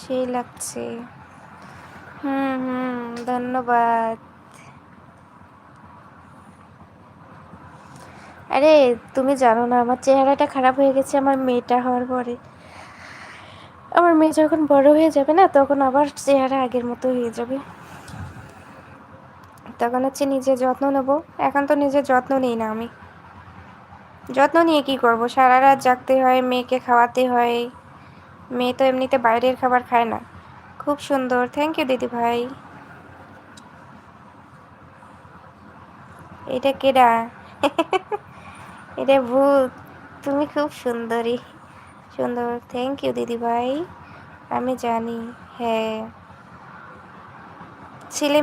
সেই লাগছে। হুম, ধন্যবাদ। আরে তুমি জানো না আমার চেহারাটা খারাপ হয়ে গেছে আমার মেয়েটা হওয়ার পরে। আমার মেয়ে যখন বড় হয়ে যাবে না তখন আবার চেহারা আগের মতো হয়ে যাবে। তখন হচ্ছে নিজের যত্ন নেব। এখন তো নিজের যত্ন নিই না আমি। যত্ন নিয়ে কি করব, সারা রাত জাগতে হয়, মেয়েকে খাওয়াতে হয়। মেয়ে তো এমনিতে বাইরের খাবার খায় না। খুব সুন্দর, থ্যাংক ইউ দিদি ভাই। এটা কেডা? এটা ভূত। তুমি খুব সুন্দরী, সুন্দর, থ্যাংক ইউ দিদি ভাই। আমি জানি। হ্যাঁ, ছেলে